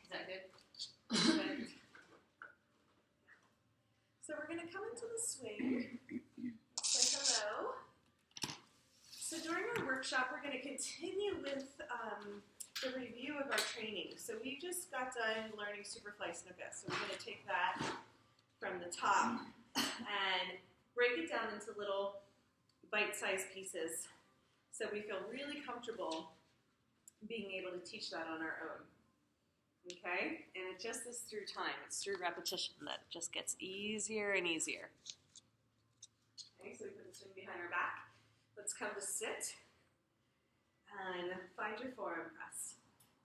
Is that good? Good. So we're going to come into the swing. Say hello. So during our workshop, we're going to continue with the review of our training. So we just got done learning Superfly Snooker. So we're going to take that from the top and break it down into little bite-sized pieces so we feel really comfortable being able to teach that on our own. Okay? And it just is through time. It's through repetition that it just gets easier and easier. Okay, so we put the swing behind our back. Let's come to sit and find your forearm press.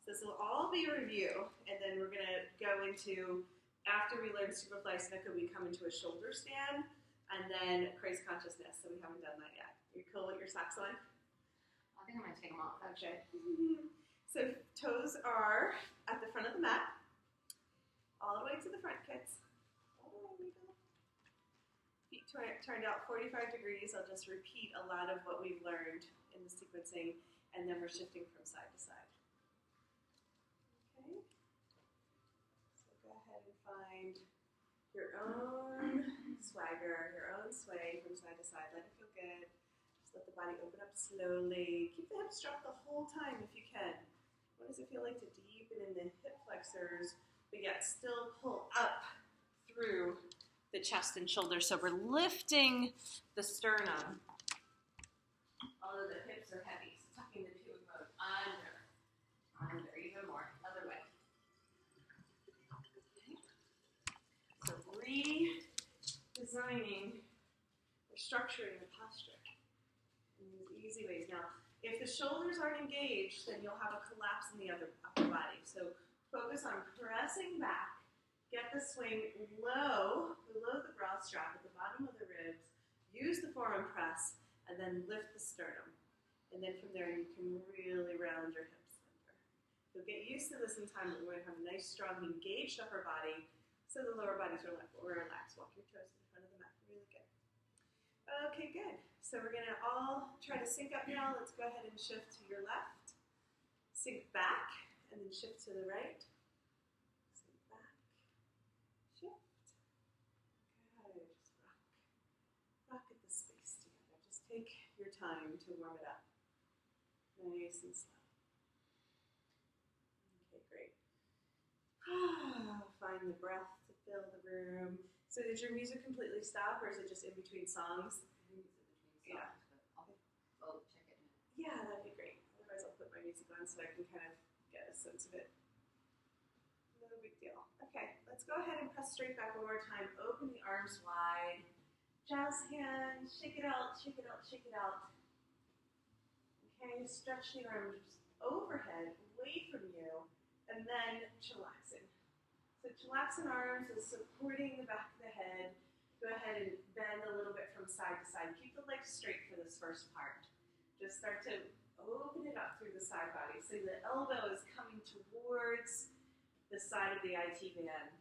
So this will all be a review, and then we're going to go into, after we learn Superfly Snooker, we come into a shoulder stand, and then Crazy Consciousness, so we haven't done that yet. You cool with your socks on? I think I'm going to take them off. Okay. So toes are at the front of the mat, all the way to the front, kids. All the way, Miko. Feet turned out 45 degrees. I'll just repeat a lot of what we've learned in the sequencing, and then we're shifting from side to side. Okay. So go ahead and find your own swagger, your own sway from side to side. Let it feel good. Just let the body open up slowly. Keep the hips dropped the whole time if you can. What does it feel like to deepen in the hip flexors, but yet still pull up through the chest and shoulders? So we're lifting the sternum, although the hips are heavy. So tucking the pubic bone under, even more, other way. Okay. So redesigning or structuring the posture in these easy ways. Now, if the shoulders aren't engaged, then you'll have a collapse in the upper body. So focus on pressing back. Get the swing low, below the bra strap at the bottom of the ribs. Use the forearm press, and then lift the sternum. And then from there, you can really round your hips under. You'll get used to this in time, but we're going to have a nice, strong, engaged upper body, so the lower body's relaxed. Walk your toes to the front of the mat. Really good. Okay, good. So we're going to all try to sync up now. Let's go ahead and shift to your left. Sink back, and then shift to the right. Sink back. Shift. Good. Just rock. Rock at the space together. Just take your time to warm it up. Nice and slow. Okay, great. Find the breath to fill the room. So did your music completely stop, or is it just in between songs? Yeah. I'll check it. Yeah, that'd be great. Otherwise, I'll put my music on so I can kind of get a sense of it. No big deal. Okay, let's go ahead and press straight back one more time. Open the arms wide. Jazz hands. Shake it out, shake it out, shake it out. Okay, stretch the arms overhead, away from you, and then chillaxing. So chillaxing arms is supporting the back of the head. Go ahead and bend a little bit from side to side. Keep the legs straight for this first part. Just start to open it up through the side body. So the elbow is coming towards the side of the IT band,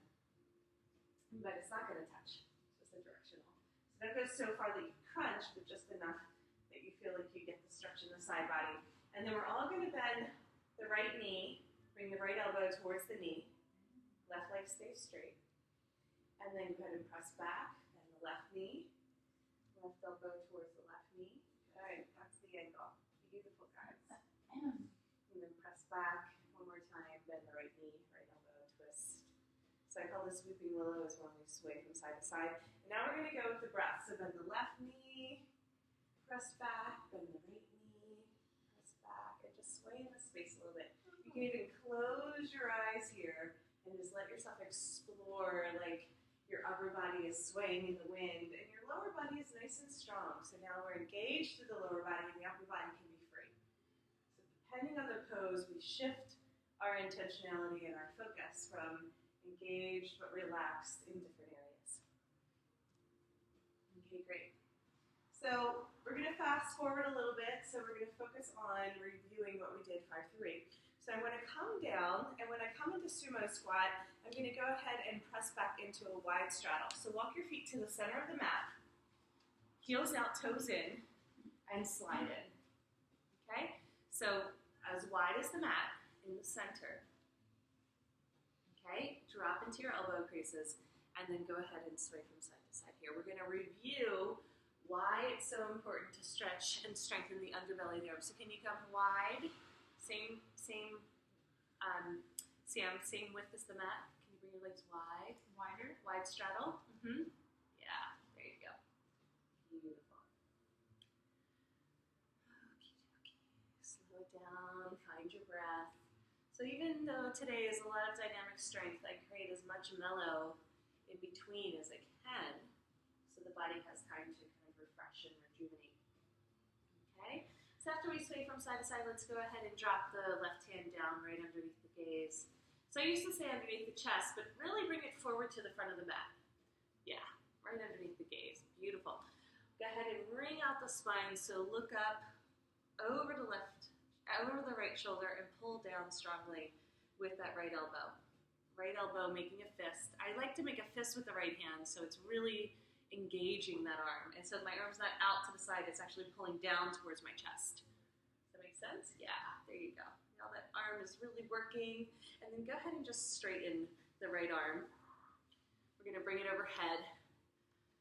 but it's not going to touch. It's just a directional. So don't go so far that you crunch, but just enough that you feel like you get the stretch in the side body. And then we're all going to bend the right knee, bring the right elbow towards the knee. Left leg stays straight. And then go ahead and press back. Left knee, left elbow towards the left knee. Good, that's the angle. Beautiful, guys. And then press back one more time, bend the right knee, right elbow, twist. So I call this swooping willow as when we sway from side to side. And now we're going to go with the breath. So bend the left knee, press back, bend the right knee, press back, and just sway in the space a little bit. You can even close your eyes here and just let yourself explore, like, your upper body is swaying in the wind, and your lower body is nice and strong. So now we're engaged through the lower body, and the upper body can be free. So depending on the pose, we shift our intentionality and our focus from engaged but relaxed in different areas. Okay, great. So we're going to fast forward a little bit. So we're going to focus on reviewing what we did 5 through 8. So I'm going to come down, and when I come into sumo squat, I'm going to go ahead and press back into a wide straddle. So walk your feet to the center of the mat, heels out, toes in, and slide in. Okay? So as wide as the mat in the center. Okay, drop into your elbow creases and then go ahead and sway from side to side here. We're going to review why it's so important to stretch and strengthen the underbelly there. So can you come wide? Same width as the mat. Can you bring your legs wide? Wider. Wide straddle. Yeah, there you go. Beautiful. Okay. Slow it down, find your breath. So even though today is a lot of dynamic strength, I create as much mellow in between as I can so the body has time to kind of refresh and rejuvenate. Okay? So after we sway from side to side, let's go ahead and drop the left hand down right underneath the gaze. So I used to say underneath the chest, but really bring it forward to the front of the mat. Yeah, right underneath the gaze. Beautiful. Go ahead and wring out the spine, so look up over the right shoulder and pull down strongly with that right elbow. Right elbow making a fist. I like to make a fist with the right hand, so it's really engaging that arm. And so my arm's not out to the side, it's actually pulling down towards my chest. Does that make sense? Yeah, there you go. Now that arm is really working. And then go ahead and just straighten the right arm. We're going to bring it overhead.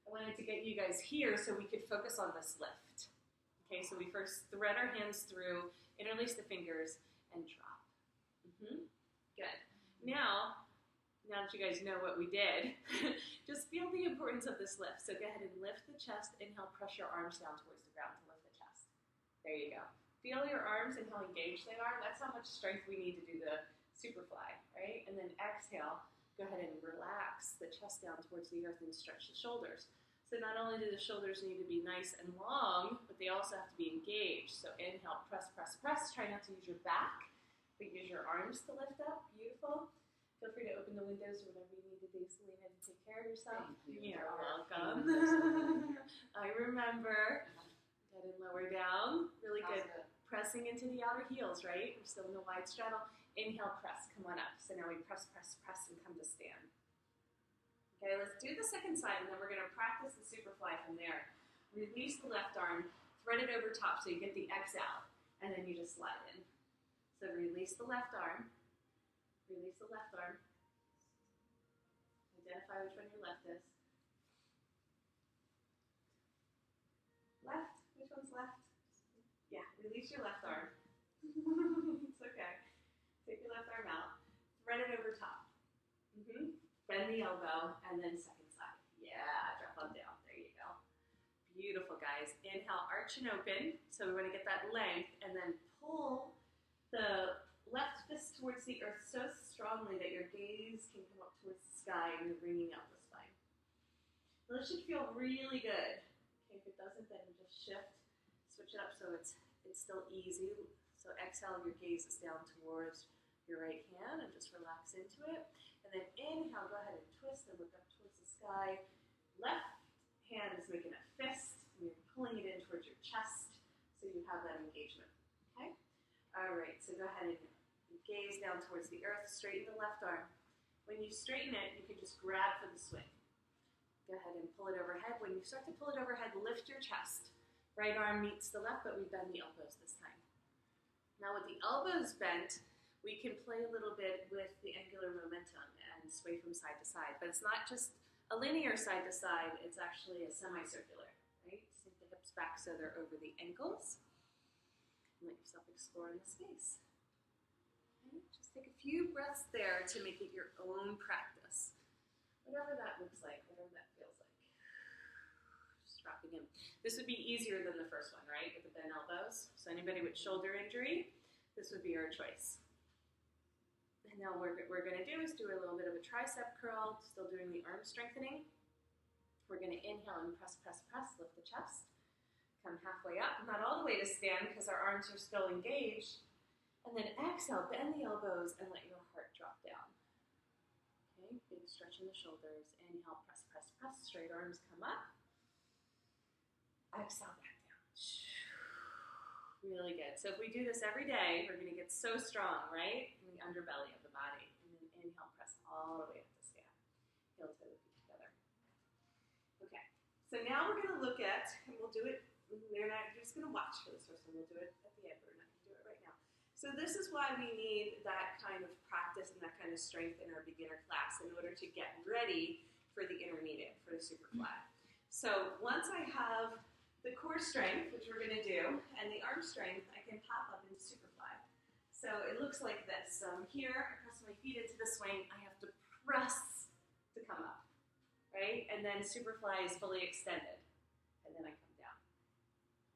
I wanted to get you guys here so we could focus on this lift. Okay, so we first thread our hands through, interlace the fingers, and drop. Good. Now that you guys know what we did, just feel the importance of this lift. So go ahead and lift the chest. Inhale, press your arms down towards the ground to lift the chest. There you go. Feel your arms and how engaged they are. That's how much strength we need to do the superfly, right? And then exhale, go ahead and relax the chest down towards the earth and stretch the shoulders. So not only do the shoulders need to be nice and long, but they also have to be engaged. So inhale, press, press, press. Try not to use your back, but use your arms to lift up. Beautiful. Feel free to open the windows or whatever you need to do, Selena, to take care of yourself. You're welcome. I remember. Go ahead and lower down. Really good. Pressing into the outer heels, right? We're still in the wide straddle. Inhale, press. Come on up. So now we press, press, press, and come to stand. Okay, let's do the second side, and then we're going to practice the superfly from there. Release the left arm. Thread it over top so you get the X out, and then you just slide in. So release the left arm. Release the left arm. Identify which one your left is. Left? Which one's left? Yeah, release your left arm. It's okay. Take your left arm out. Thread it over top. Bend the elbow, and then second side. Yeah, drop on down. There you go. Beautiful, guys. Inhale, arch and open. So we want to get that length, and then pull the left fist towards the earth so strongly that your gaze can come up towards the sky and you're wringing out the spine. Well, this should feel really good. Okay, if it doesn't, then just shift, switch it up so it's still easy. So exhale, your gaze is down towards your right hand and just relax into it. And then inhale, go ahead and twist and look up towards the sky. Left hand is making a fist and you're pulling it in towards your chest so you have that engagement. Okay? All right, so go ahead and gaze down towards the earth, straighten the left arm. When you straighten it, you can just grab for the swing. Go ahead and pull it overhead. When you start to pull it overhead, lift your chest. Right arm meets the left, but we bend the elbows this time. Now with the elbows bent, we can play a little bit with the angular momentum and sway from side to side. But it's not just a linear side to side, it's actually a semicircular, right? Sink the hips back so they're over the ankles. And let yourself explore in the space. Okay, just take a few breaths there to make it your own practice. Whatever that looks like, whatever that feels like. Just dropping in. This would be easier than the first one, right? With the bent elbows. So anybody with shoulder injury, this would be our choice. And now what we're going to do is do a little bit of a tricep curl, still doing the arm strengthening. We're going to inhale and press, press, press, lift the chest. Come halfway up, not all the way to stand because our arms are still engaged. And then exhale, bend the elbows and let your heart drop down. Okay, big stretch in the shoulders. Inhale, press, press, press, straight arms come up. Exhale, back down. Really good. So if we do this every day, we're going to get so strong, right? In the underbelly of the body. And then inhale, press all the way up to stand. Heel toe the feet together. Okay. So now we're going to look at, and we'll do it, we're not just going to watch for this first one. We'll do it at the end, but we're not going to do it right now. So this is why we need that kind of practice and that kind of strength in our beginner class in order to get ready for the intermediate, for the super fly. So once I have the core strength, which we're going to do, and the arm strength, I can pop up into super fly. So it looks like this. So I'm here, I press my feet into the swing, I have to press to come up, right? And then super fly is fully extended. And then I come down.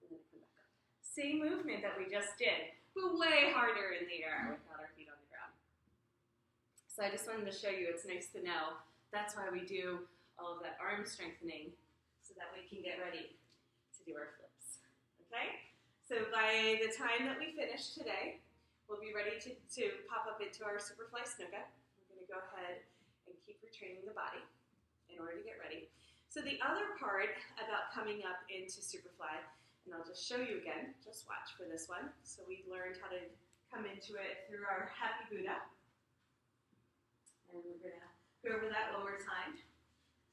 And then I come back up. Same movement that we just did, but way harder in the air without our feet on the ground. So I just wanted to show you, it's nice to know, that's why we do all of that arm strengthening, so that we can get ready to do our flips, okay? So by the time that we finish today, we'll be ready to pop up into our Superfly Snooka. We're gonna go ahead and keep retraining the body in order to get ready. So the other part about coming up into Superfly, and I'll just show you again, just watch for this one. So we learned how to come into it through our Happy Buddha. And we're gonna go over that one more time.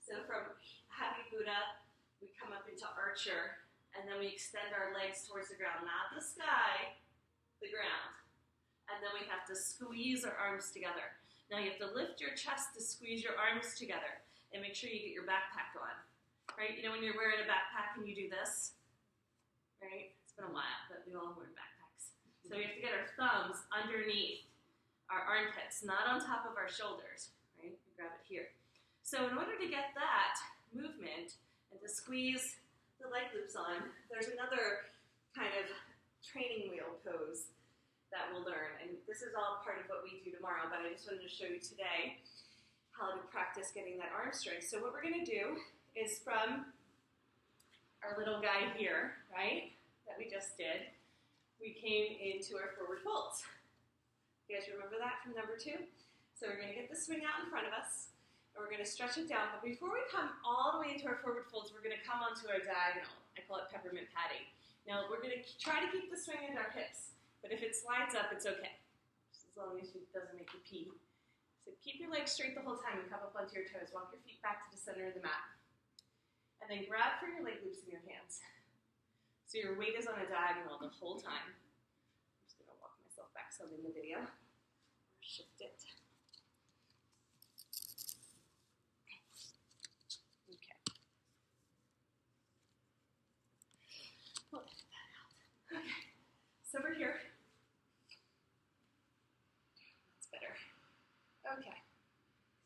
So from Happy Buddha, we come up into Archer, and then we extend our legs towards the ground, not the sky, the ground. And then we have to squeeze our arms together. Now you have to lift your chest to squeeze your arms together, and make sure you get your backpack on, right? You know when you're wearing a backpack and you do this? Right? It's been a while, but we all wear backpacks. So we have to get our thumbs underneath our armpits, not on top of our shoulders, right? We grab it here. So in order to get that movement and to squeeze the leg loops on, there's another kind of training wheel pose that we'll learn. And this is all part of what we do tomorrow, but I just wanted to show you today how to practice getting that arm strength. So what we're gonna do is from our little guy here, right, that we just did, we came into our forward folds. You guys remember that from number 2? So we're gonna get the swing out in front of us, and we're gonna stretch it down. But before we come all the way into our forward folds, we're gonna come onto our diagonal. I call it peppermint patty. Now we're gonna try to keep the swing in our hips, but if it slides up, it's okay, just as long as it doesn't make you pee. So keep your legs straight the whole time and come up onto your toes. Walk your feet back to the center of the mat. And then grab for your leg loops in your hands. So your weight is on a diagonal the whole time. I'm just gonna walk myself back some in the video. Shift it. Okay. We'll edit that out. Okay. So we're here. That's better. Okay.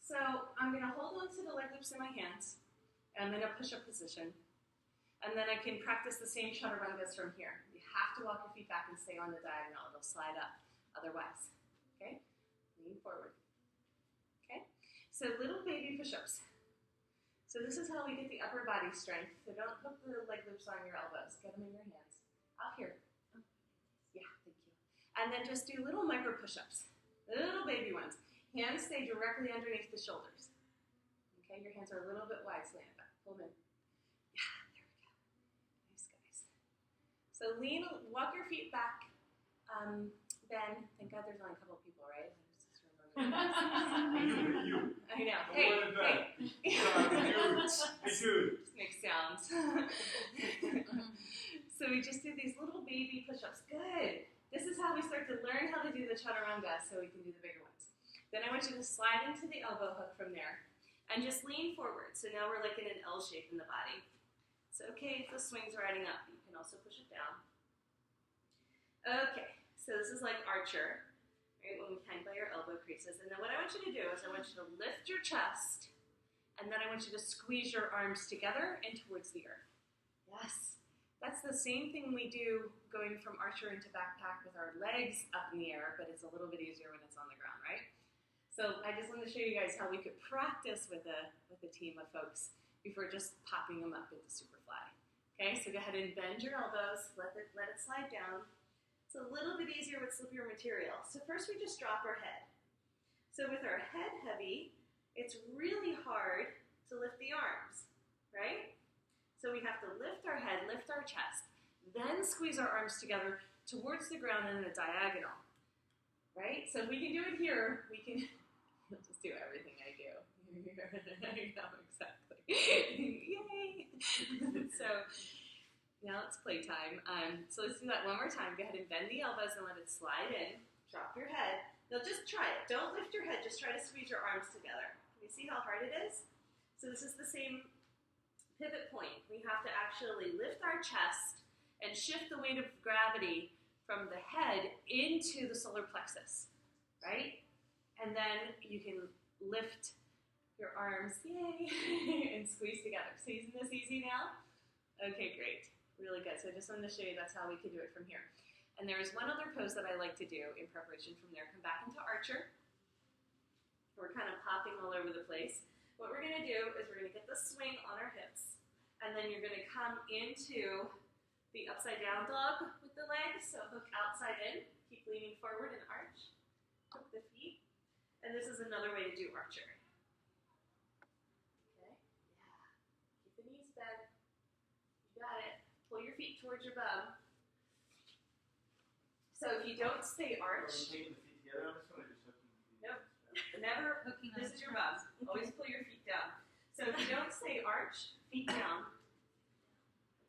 So I'm gonna hold on to the leg loops in my hands. And then a push-up position. And then I can practice the same chaturangas from here. You have to walk your feet back and stay on the diagonal. It'll slide up otherwise. Okay? Lean forward. Okay? So little baby push-ups. So this is how we get the upper body strength. So don't put the leg loops on your elbows. Get them in your hands. Out here. Oh. Yeah, thank you. And then just do little micro push-ups. Little baby ones. Hands stay directly underneath the shoulders. Okay, your hands are a little bit wide, slant back. Pull them in. Yeah, there we go. Nice, guys. So lean, walk your feet back. Ben, thank God there's only a couple of people, right? I know. Hey, just make sounds. So we just do these little baby push-ups. Good. This is how we start to learn how to do the chaturanga so we can do the bigger ones. Then I want you to slide into the elbow hook from there. And just lean forward. So now we're like in an L shape in the body. It's okay if the swings are riding up. You can also push it down. Okay, so this is like Archer, right, when we hang by your elbow creases. And then what I want you to do is I want you to lift your chest, and then I want you to squeeze your arms together and towards the earth. Yes, that's the same thing we do going from Archer into backpack with our legs up in the air, but it's a little bit easier when it's on the ground, right? So I just wanted to show you guys how we could practice with a team of folks before just popping them up into Superfly. Okay, so go ahead and bend your elbows, let it slide down. It's a little bit easier with slippier material. So first we just drop our head. So with our head heavy, it's really hard to lift the arms, right? So we have to lift our head, lift our chest, then squeeze our arms together towards the ground in a diagonal, right? So if we can do it here, we can... You'll just do everything I do. I know, exactly. Yay! So Now it's playtime. So let's do that one more time. Go ahead and bend the elbows and let it slide in. Drop your head. Now just try it. Don't lift your head. Just try to squeeze your arms together. Can you see how hard it is? So this is the same pivot point. We have to actually lift our chest and shift the weight of gravity from the head into the solar plexus, right? And then you can lift your arms, yay, and squeeze together. So isn't this easy now? Okay, great. Really good. So I just wanted to show you that's how we can do it from here. And there is one other pose that I like to do in preparation from there. Come back into archer. We're kind of popping all over the place. What we're going to do is we're going to get the swing on our hips, and then you're going to come into the upside down dog with the legs. So hook outside in, keep leaning forward and arch. Hook the feet. And this is another way to do archer. Okay? Yeah. Keep the knees bent. You got it. Pull your feet towards your bum. So if you don't stay arched, nope, never, this is your bum. Always pull your feet down. So if you don't stay arched, feet down.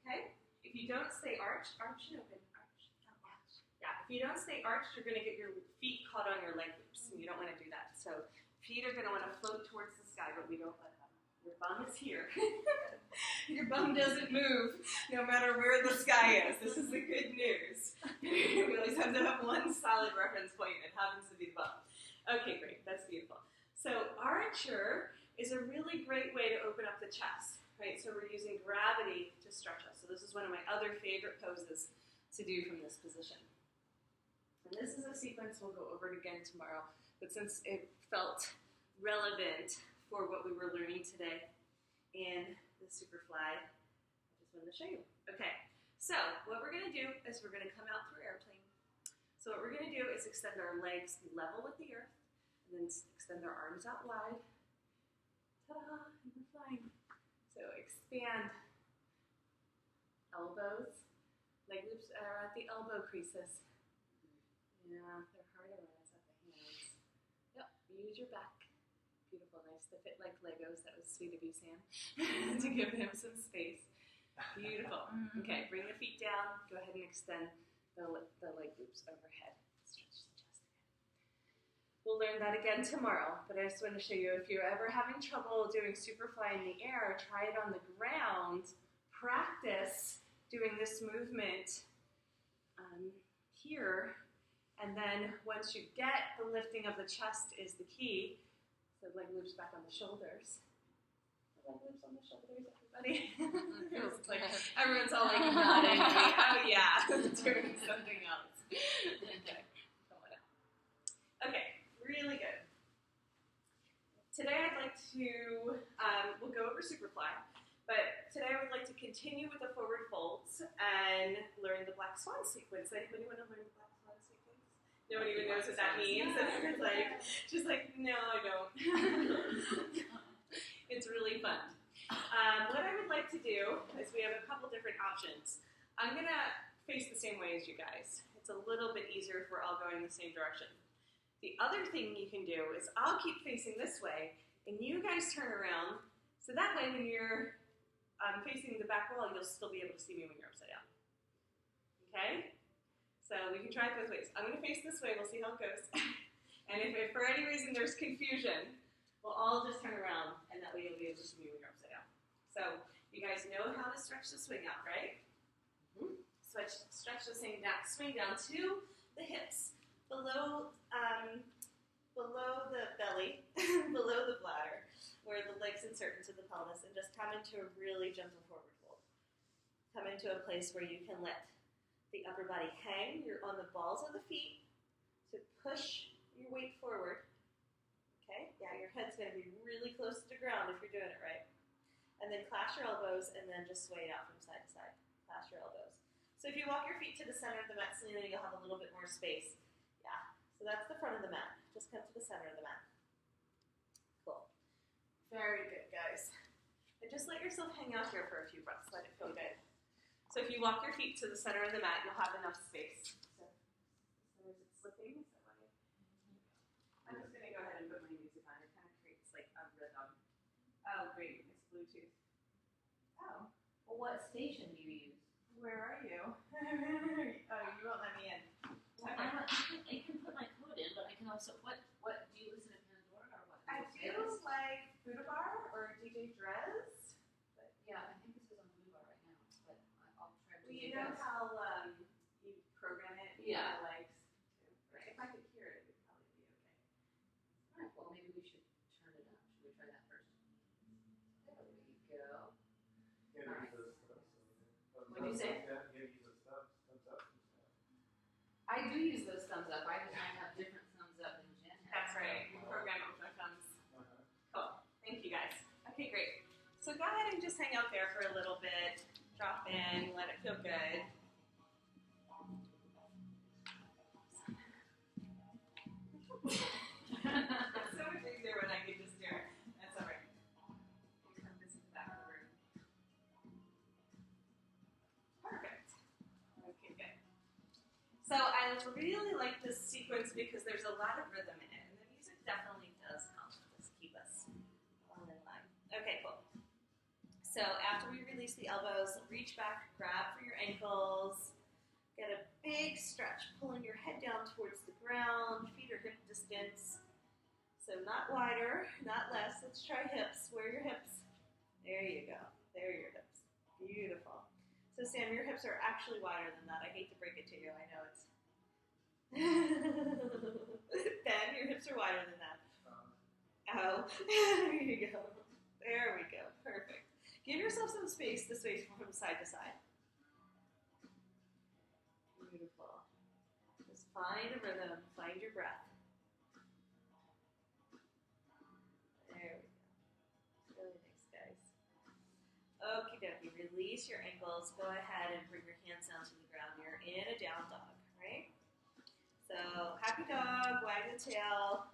Okay? If you don't stay arched, arch and open, arch. Yeah, if you don't stay arched, you're going to get your feet caught on your leg loops, and you don't want to do that. So feet are going to want to float towards the sky, but we don't let them. Your bum is here. Your bum doesn't move no matter where the sky is. This is the good news. We always have to have one solid reference point. It happens to be the bum. Okay, great. That's beautiful. So archer is a really great way to open up the chest, right? So we're using gravity to stretch us. So this is one of my other favorite poses to do from this position. And this is a sequence we'll go over it again tomorrow. But since it felt relevant for what we were learning today in the Superfly, I just wanted to show you. Okay, so what we're going to do is we're going to come out through airplane. So what we're going to do is extend our legs level with the earth, and then extend our arms out wide. Ta-da, and we're flying. So expand elbows. Leg loops are at the elbow creases. Yeah, they're harder when it's at the hands. Yep, use your back. Beautiful, nice to fit like Legos. That was sweet of you, Sam, to give him some space. Beautiful. Okay, bring the feet down. Go ahead and extend the leg loops overhead. Stretch the chest again. We'll learn that again tomorrow, but I just want to show you, if you're ever having trouble doing Superfly in the air, try it on the ground. Practice doing this movement here, and then once you get the lifting of the chest is the key. So leg loops back on the shoulders. Leg loops on the shoulders, everybody. Feels like everyone's all like nodding. Oh yeah, doing something else. Okay, coming out. Okay, really good. Today I'd like to, we'll go over Superfly, but today I would like to continue with the forward folds and learn the Black Swan sequence. Anybody want to learn the Black Swan sequence? No one even knows what that means. And everyone's like, she's like, no, I don't. It's really fun. What I would like to do is we have a couple different options. I'm going to face the same way as you guys. It's a little bit easier if we're all going the same direction. The other thing you can do is I'll keep facing this way, and you guys turn around, so that way when you're facing the back wall, you'll still be able to see me when you're upside down. Okay? So we can try it both ways. I'm going to face this way. We'll see how it goes. And if for any reason there's confusion, we'll all just turn around, and that way you'll be able to see me when you're upside down. So you guys know how to stretch the swing out, right? Stretch the swing down to the hips, below the belly, below the bladder, where the legs insert into the pelvis, and just come into a really gentle forward fold. Come into a place where you can let the upper body hang. You're on the balls of the feet to push your weight forward. Okay? Yeah, your head's going to be really close to the ground if you're doing it right. And then clasp your elbows and then just sway it out from side to side. Clasp your elbows. So if you walk your feet to the center of the mat, so you'll have a little bit more space. Yeah. So that's the front of the mat. Just come to the center of the mat. Cool. Very good, guys. And just let yourself hang out here for a few breaths. Let it feel good. So if you walk your feet to the center of the mat, you'll have enough space. So is it slipping? I'm just going to go ahead and put my music on. It kind of creates like a rhythm. Oh, great. It's Bluetooth. Oh. Well, what station do you use? Where are you? Oh, you won't let me in. Well, I can put my code in, but I can also, what do you listen to Pandora or what? I do like Buddha Bar or DJ Drez. But yeah, I think this is on Blue Bar right now, but I'll try to Well, do you know this. how you program it? Yeah. Like, if I could hear it, it would probably be okay. Alright, well maybe we should turn it up. Should we try that first? There we go. What'd you say? I do use those thumbs up. I just might have different thumbs up than Jen has. That's right. You program it with my thumbs. Cool. Thank you guys. Okay, great. So go ahead and just hang out there for a little bit. Drop in. Let it feel good. It's so much easier when I can just do it. That's all right. This is the back of the room. Perfect. Okay, good. So I really like this sequence because there's a lot of rhythm in it, and the music definitely does help us keep us all in line. Okay, cool. So after we release the elbows, reach back, grab for your ankles, get a big stretch, pulling your head down towards the ground, feet are hip distance. So not wider, not less. Let's try hips. Where are your hips? There you go. There are your hips. Beautiful. So Sam, your hips are actually wider than that. I hate to break it to you. I know it's... Ben, your hips are wider than that. Oh, there you go. There we go. Perfect. Give yourself some space to sway from side to side. Beautiful. Just find a rhythm. Find your breath. There we go. Really nice, guys. Okie dokie. Release your ankles. Go ahead and bring your hands down to the ground. You're in a down dog, right? So, happy dog, wag the tail.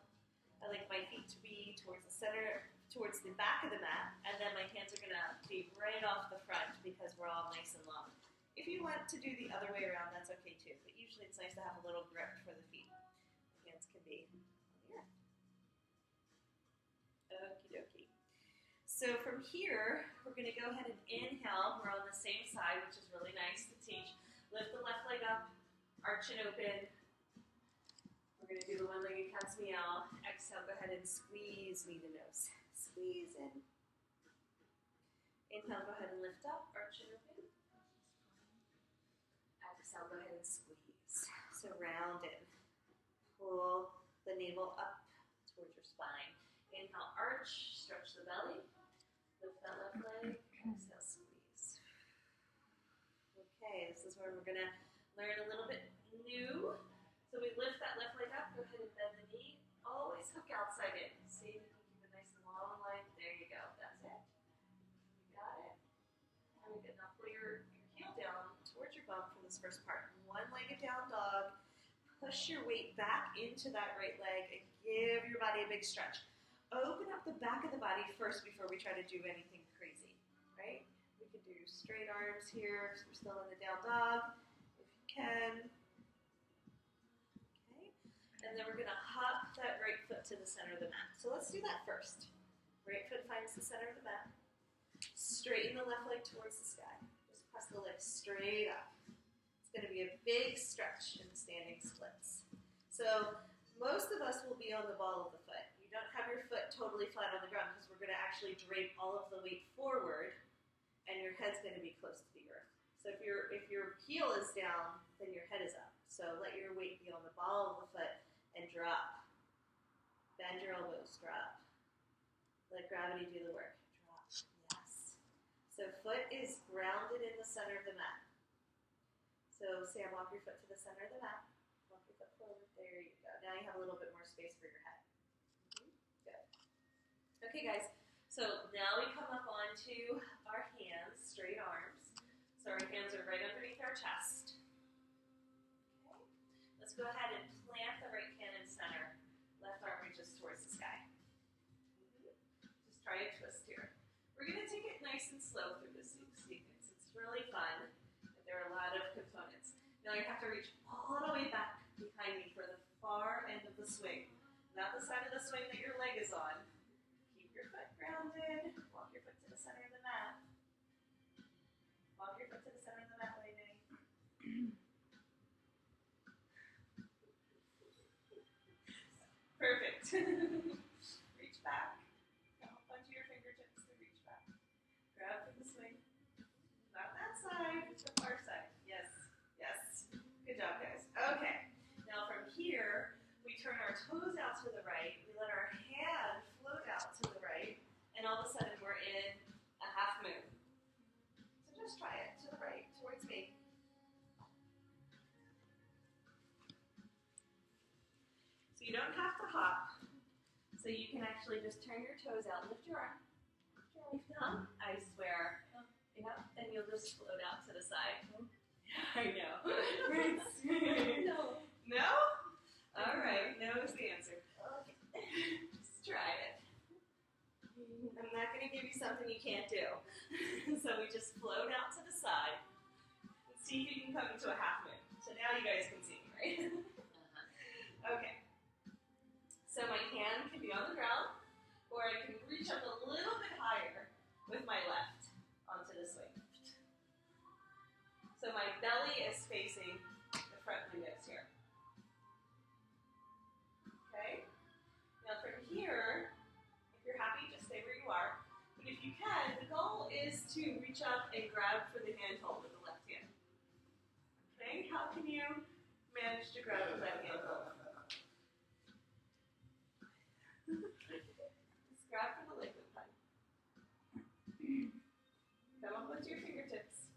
I like my feet to be towards the center, towards the back of the mat, and then my hands are going to be right off the front because we're all nice and long. If you want to do the other way around, that's okay too, but usually it's nice to have a little grip for the feet. The hands can be on the earth. Okie dokie. So from here, we're going to go ahead and inhale. We're on the same side, which is really nice to teach. Lift the left leg up, arch it open. We're going to do the one-legged cat's meow. Exhale, go ahead and squeeze knee to nose. Squeeze in. Inhale, go ahead and lift up, arch it open. Exhale, go ahead and squeeze. So round in. Pull the navel up towards your spine. Inhale, arch, stretch the belly. Lift that left leg. Exhale, squeeze. Okay, this is where we're going to learn a little bit new. So we lift that left leg up, go ahead and bend the knee. Always hook outside in. See if you can keep it nice and long line. There you go. That's it. You got it. Very good. Now pull your heel down towards your bum for this first part. One-legged down dog. Push your weight back into that right leg and give your body a big stretch. Open up the back of the body first before we try to do anything crazy, right? We can do straight arms here. So we're still in the down dog if you can. And then we're going to hop that right foot to the center of the mat. So let's do that first. Right foot finds the center of the mat. Straighten the left leg towards the sky. Just press the leg straight up. It's going to be a big stretch in the standing splits. So most of us will be on the ball of the foot. You don't have your foot totally flat on the ground because we're going to actually drape all of the weight forward and your head's going to be close to the earth. So if your heel is down, then your head is up. So let your weight be on the ball of the foot. And drop. Bend your elbows, drop. Let gravity do the work. Drop. Yes. So foot is grounded in the center of the mat. So Sam, walk your foot to the center of the mat. Walk your foot forward. There you go. Now you have a little bit more space for your head. Good. Okay, guys. So now we come up onto our hands, straight arms. So our hands are right underneath our chest. Okay. Let's go ahead and plant the right hand in center. Left arm reaches towards the sky. Just try a twist here. We're going to take it nice and slow through this sequence. It's really fun. There are a lot of components. Now you have to reach all the way back behind me for the far end of the swing. Not the side of the swing that your leg is on. Keep your foot grounded. Walk your foot to the center of the mat. Walk your foot to the center of the mat, lay down. Perfect. Reach back. Now hold onto your fingertips to reach back. Grab from the swing. Not that side, the far side. Yes, yes. Good job, guys. Okay. Now from here, we turn our toes out to the right. We let our hand float out to the right. And all of a sudden, we're in a half moon. So just try it to the right, towards me. So you don't have to hop. So you can actually just turn your toes out, lift your arm. Lift your arm down. I swear. Yep, and you'll just float out to the side. I know. No. No? All right, no is the answer. Okay. Just try it. I'm not going to give you something you can't do. So we just float out to the side and see if you can come into a half moon. So now you guys can see me, right? Okay. So my hand can be on the ground, or I can reach up a little bit higher with my left onto the swing. So my belly is facing the front windows here. Okay? Now from here, if you're happy, just stay where you are. But if you can, the goal is to reach up and grab for the handhold with the left hand. Okay? How can you manage to grab with that handhold? Just grab for the leg loop, honey. Come up with your fingertips.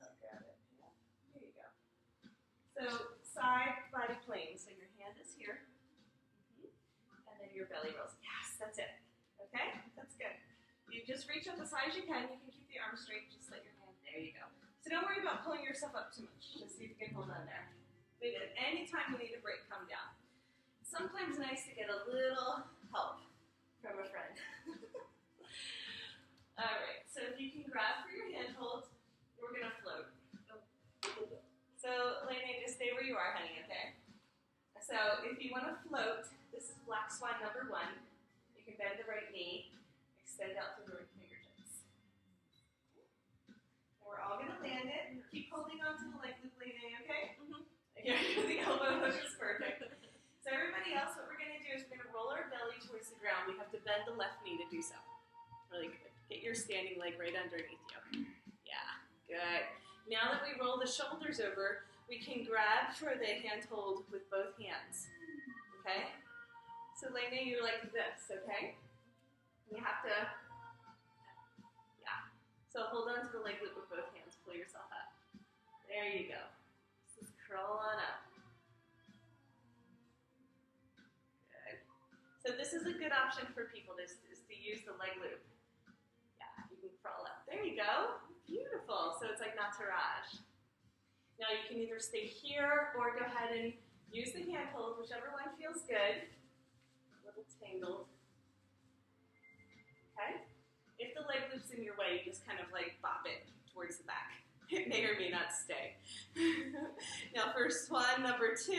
I'll grab it. Yeah. There you go. So side body plane. So your hand is here. And then your belly rolls. Yes, that's it. Okay? That's good. You just reach up as high as you can. You can keep the arm straight. Just let your hand. There you go. So don't worry about pulling yourself up too much. Just see if you can hold on there. But at any time you need a break, come down. Sometimes nice to get a little help from a friend. All right. So if you can grab for your handholds, we're going to float. So, Lene, just stay where you are, honey, okay? So if you want to float, this is Black Swan number 1. You can bend the right knee, extend out through the right fingertips. And we're all going to land it. Keep holding on to the leg loop, Lene, okay? Yeah, the elbow hook is perfect. So everybody else, what we're going to do is we're going to roll our belly towards the ground. We have to bend the left knee to do so. Really good. Get your standing leg right underneath you. Yeah, good. Now that we roll the shoulders over, we can grab for the handhold with both hands. Okay? So Lene, you're like this, okay? You have to, yeah. So hold on to the leg loop with both hands. Pull yourself up. There you go. Just crawl on up. Good. So this is a good option for people, is to use the leg loop. Yeah, you can crawl up. There you go. Beautiful. So it's like Nataraj. Now you can either stay here or go ahead and use the handhold, whichever one feels good. A little tangled. Okay? If the leg loop's in your way, you just kind of like bop it towards the back. It may or may not stay. Now for swan number 2,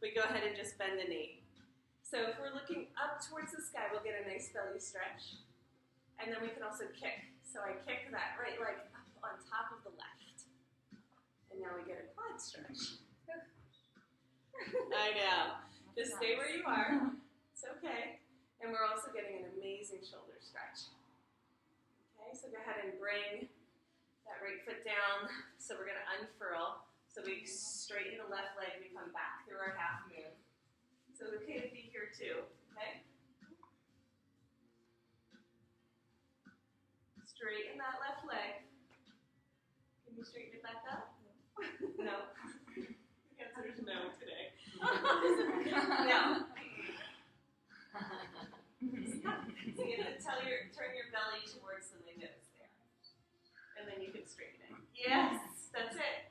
we go ahead and just bend the knee. So if we're looking up towards the sky, we'll get a nice belly stretch. And then we can also kick. So I kick that right leg up on top of the left. And now we get a quad stretch. I know. Just stay where you are. It's okay. And we're also getting an amazing shoulder stretch. Okay, so go ahead and bring that right foot down. So we're going to unfurl. So we straighten the left leg. We come back through our half moon. So it's okay to be here too. Okay? Straighten that left leg. Can you straighten it back up? No. The answer is no today. No. So you're going to turn your belly towards the windows there. And then you can straighten it. Yes, that's it.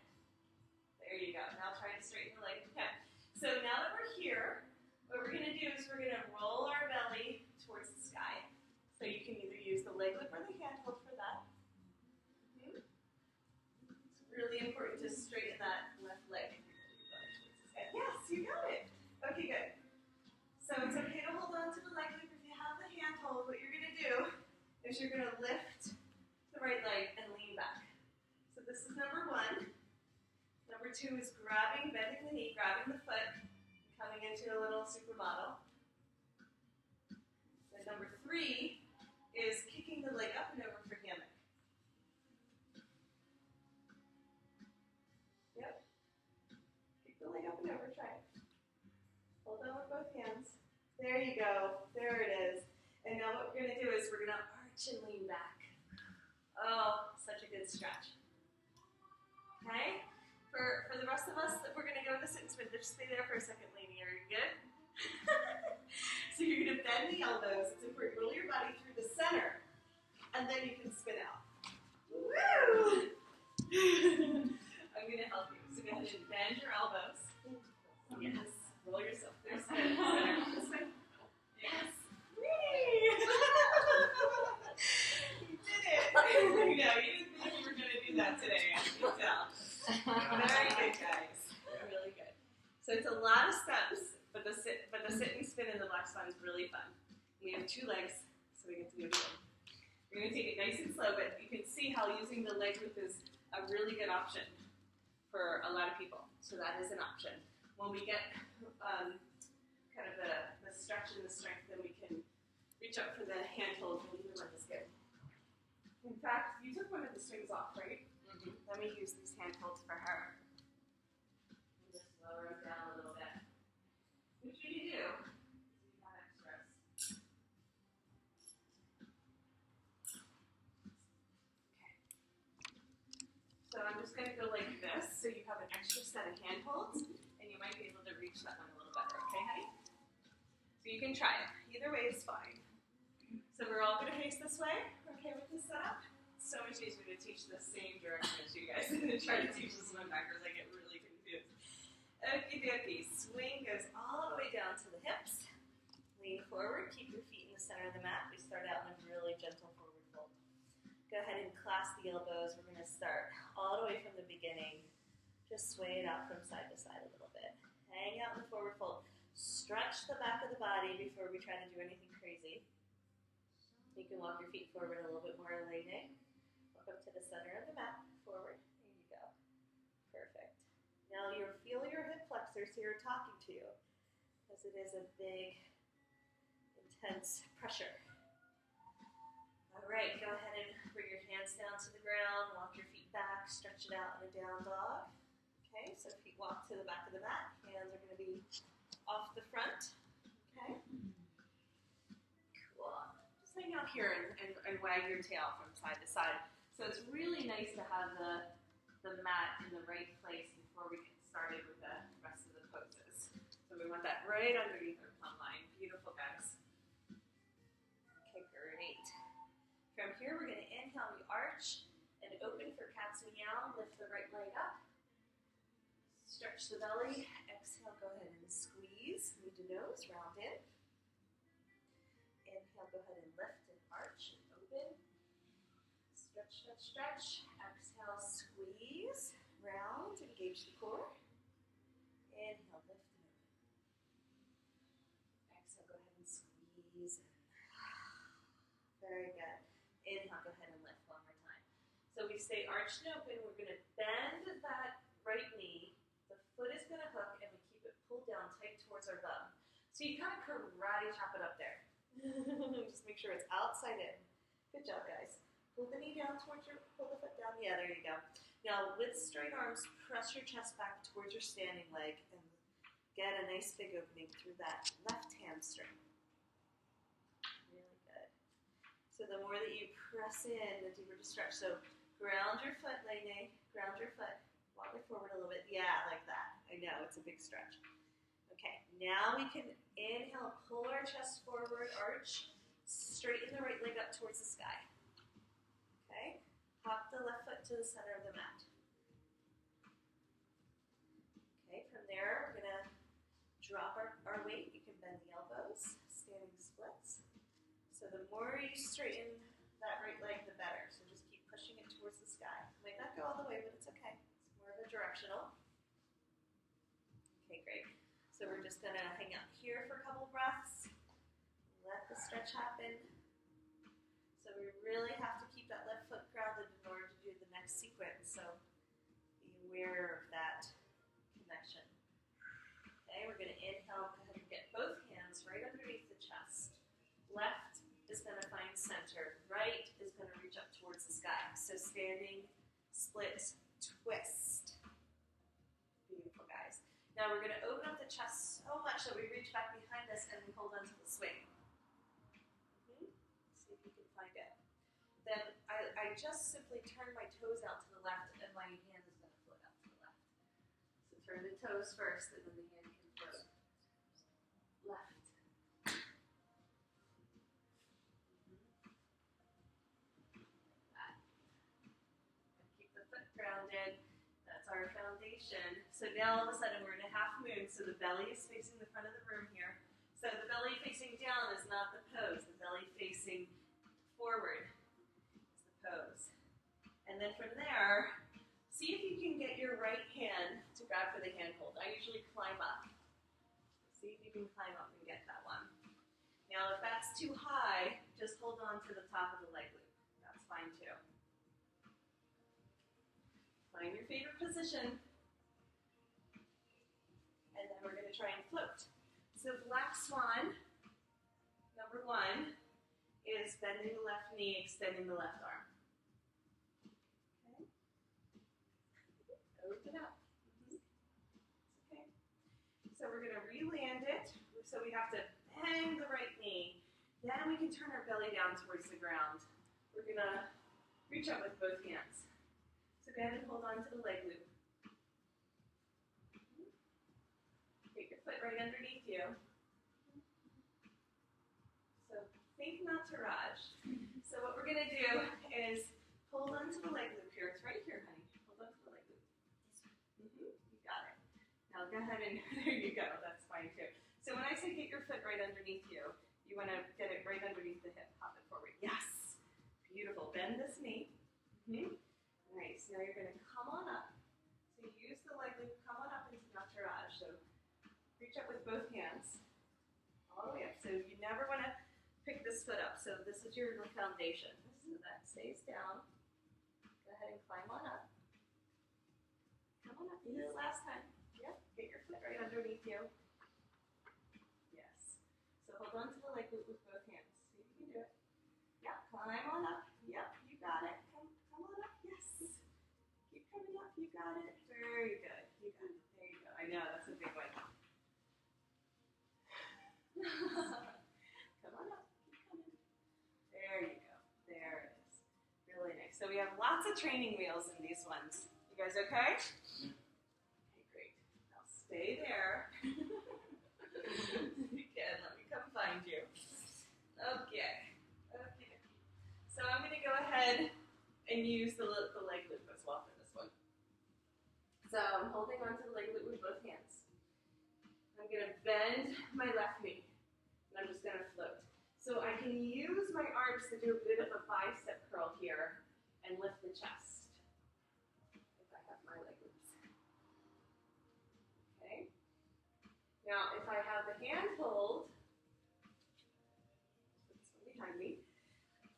There you go. Now try to straighten the leg. Okay. So now that we're here, what we're going to do is we're going to roll our belly towards the sky. So you can either use the leg loop or the handhold for that. It's really important to straighten that left leg. Yes, you got it. Okay, good. So it's okay to hold on to the leg loop. If you have the handhold, what you're going to do is you're going to lift the right leg and lean back. So this is number 1. Number 2 is bending the knee, grabbing the foot, coming into a little supermodel. 3 is kicking the leg up and over for hammock. Yep. Kick the leg up and over, try it. Hold on with both hands. There you go. There it is. And now what we're going to do is we're going to arch and lean back. Oh, such a good stretch. Okay? For the rest of us, we're going to go to sit and spin. Just stay there for a second, Lainey. Are you good? So you're going to bend the elbows. It's important. Roll your body through the center. And then you can spin out. Woo! I'm going to help you. So go ahead and bend your elbows. Yes. Roll yourself through the center. This way. Yes. Whee! You did it. You know, you didn't think you were going to do that today. I can tell. Very good, guys. Really good. So it's a lot of steps, but the sit and spin in the black swan is really fun. We have 2 legs, so we get to do it again. We're going to take it nice and slow, but you can see how using the leg loop is a really good option for a lot of people. So that is an option. When we get kind of the stretch and the strength, then we can reach up for the handhold, and either one is good. In fact, you took one of the strings off, right? Mm-hmm. Let me use these handholds for her. And just lower them down a little bit. Which you do. You have extras. Okay. So I'm just going to go like this, so you have an extra set of handholds, and you might be able to reach that one a little better. Okay, honey? So you can try it. Either way is fine. So we're all going to face this way. Okay with this setup? It's so much easier to teach the same direction as you guys than to try to teach this one backwards. I get really confused. Okie dokie. Swing goes all the way down to the hips. Lean forward. Keep your feet in the center of the mat. We start out in a really gentle forward fold. Go ahead and clasp the elbows. We're going to start all the way from the beginning. Just sway it out from side to side a little bit. Hang out in the forward fold. Stretch the back of the body before we try to do anything crazy. You can walk your feet forward a little bit more, Elaine. Walk up to the center of the mat, forward. There you go. Perfect. Now feel your hip flexors here talking to you, because it is a big, intense pressure. All right, go ahead and bring your hands down to the ground, walk your feet back, stretch it out in a down dog. Okay, so feet walk to the back of the mat. Hands are going to be off the front. Okay. Cool. Just hang out here and wag your tail from side to side. So it's really nice to have the mat in the right place before we get started with the rest of the poses. So we want that right underneath our plumb line. Beautiful, guys. Okay, great. From here, we're going to inhale, we arch and open for cat's meow. Lift the right leg up. Stretch the belly. Exhale, go ahead and squeeze. Knee to nose, round in. Inhale, go ahead and lift and arch and open. Stretch, stretch, stretch. Exhale, squeeze. Round, engage the core. Inhale, lift and open. Exhale, go ahead and squeeze. Very good. Inhale, go ahead and lift one more time. So we stay arched and open. We're going to bend that right knee. The foot is going to hook, and we keep it pulled down tight towards our bum. So you kind of karate chop it up there. Just make sure it's outside in. Good job, guys. Pull the knee down towards pull the foot down. Yeah, there you go. Now, with straight arms, press your chest back towards your standing leg and get a nice big opening through that left hamstring. Really good. So the more that you press in, the deeper to stretch. So ground your foot, Lene. Ground your foot. Walk it forward a little bit. Yeah, like that. I know, it's a big stretch. Okay, now we can inhale, pull our chest forward, arch, straighten the right leg up towards the sky. Okay, pop the left foot to the center of the mat. Okay, from there, we're going to drop our weight. You can bend the elbows, standing splits. So the more you straighten that right leg, the better. So just keep pushing it towards the sky. Might not go all the way, but it's okay. It's more of a directional. Okay, great. So we're just going to hang out here for a couple breaths. Let the stretch happen. So we really have to keep that left foot grounded in order to do the next sequence. So be aware of that connection. Okay, we're going to inhale. Go ahead and get both hands right underneath the chest. Left is going center. Right is going to reach up towards the sky. So standing, split, twist. Beautiful, guys. Now we're going to open up the chest so much that we reach back behind us and we hold onto the swing. See if you can find it. Then I just simply turn my toes out to the left and my hand is going to float out to the left. So turn the toes first and then the hand can float. Left. Keep the foot grounded. That's our foundation. So now all of a sudden we're in a half moon, so the belly is facing the front of the room here. So the belly facing down is not the pose. The belly facing forward is the pose. And then from there, see if you can get your right hand to grab for the handhold. I usually climb up. See if you can climb up and get that one. Now if that's too high, just hold on to the top of the leg loop. That's fine too. Find your favorite position. And then we're going to try and float. So black swan, number 1, is bending the left knee, extending the left arm. Okay. Open up. Okay. So we're going to re-land it. So we have to bang the right knee. Then we can turn our belly down towards the ground. We're going to reach up with both hands. So go ahead and hold on to the leg loop. Get your foot right underneath you. So think not to rush. So what we're going to do is hold on to the leg loop here. It's right here, honey. Hold on to the leg loop. You got it. Now go ahead and, there you go. That's fine too. So when I say get your foot right underneath you, you want to get it right underneath the hip. Pop it forward. Yes. Beautiful. Bend this knee. Nice. Now you're going to come on up. So use the leg loop. Come on up into Nataraj. So reach up with both hands. All the way up. So you never want to pick this foot up. So this is your foundation. So that stays down. Go ahead and climb on up. Come on up. You did it last time. Yep. Get your foot right underneath you. Yes. So hold on to the leg loop with both hands. See if you can do it. Yep. Climb on up. Yep. You got it. Come on up. Yes. Keep coming up. You got it. Very good. You got it. There you go. I know. That's a big one. Come on up. Keep coming. There you go. There it is. Really nice. So we have lots of training wheels in these ones. You guys okay? Okay, great. Now stay there. Again, let me come find you. Okay. Okay. So I'm going to go ahead and use the leg loop as well for this one. So I'm holding on to the leg loop with both hands. I'm going to bend my left knee. And I'm just going to float. So I can use my arms to do a bit of a bicep curl here and lift the chest. If I have my leg loops. Okay. Now if I have the hand hold, put this one behind me,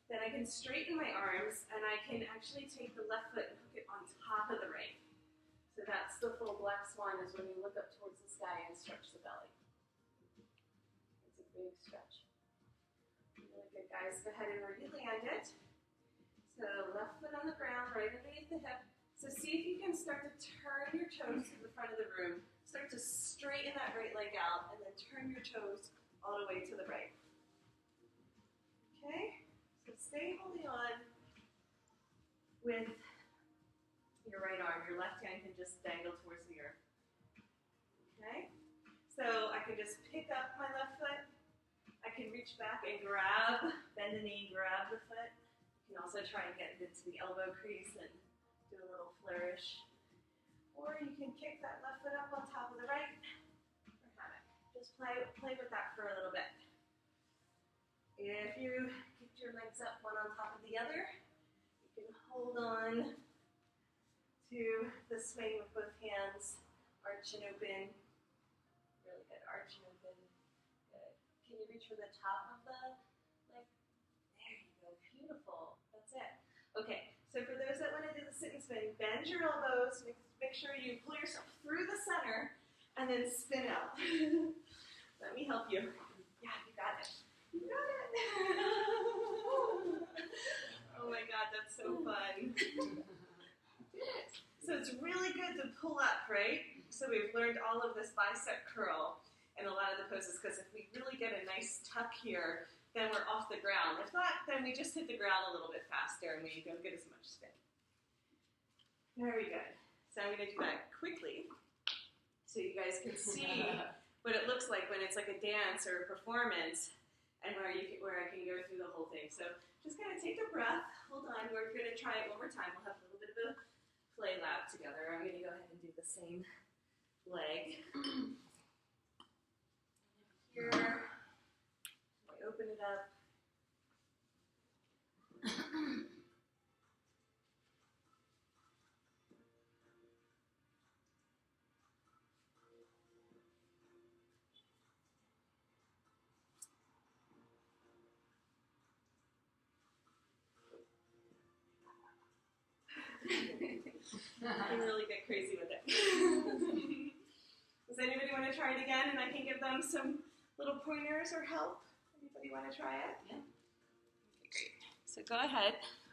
then I can straighten my arms and I can actually take the left foot and hook it on top of the right. So that's the full black swan, is when you look up towards the sky and stretch the belly. It's a big stretch. Really good, guys. Go ahead and re-land it. So left foot on the ground, right underneath the hip. So see if you can start to turn your toes to the front of the room. Start to straighten that right leg out and then turn your toes all the way to the right. Okay? So stay holding on with your right arm. Your left hand can just dangle towards the earth. Okay? So I can just pick up my left foot. I can reach back and grab, bend the knee, grab the foot. You can also try and get it into the elbow crease and do a little flourish. Or you can kick that left foot up on top of the right or hammock. Just play with that for a little bit. If you keep your legs up one on top of the other, you can hold on to the swing with both hands, arch and open. Really good, arch and open. Good. Can you reach for the top of the leg? There you go, beautiful. That's it. Okay, so for those that want to do the sit and spin, bend your elbows, make sure you pull yourself through the center, and then spin out. Let me help you. Yeah, you got it. You got it. we've learned all of this bicep curl in a lot of the poses, because if we really get a nice tuck here, then we're off the ground. If not, then we just hit the ground a little bit faster and we don't get as much spin. Very good. So I'm going to do that quickly so you guys can see what it looks like when it's like a dance or a performance, and where I can go through the whole thing. So just kind of take a breath. Hold on. We're going to try it one more time. We'll have a little bit of a play lab together. I'm going to go ahead and do the same leg. Here. I open it up. I can really get crazy with it. Does anybody want to try it again, and I can give them some little pointers or help? Anybody want to try it? Yeah. Okay, great. So go ahead.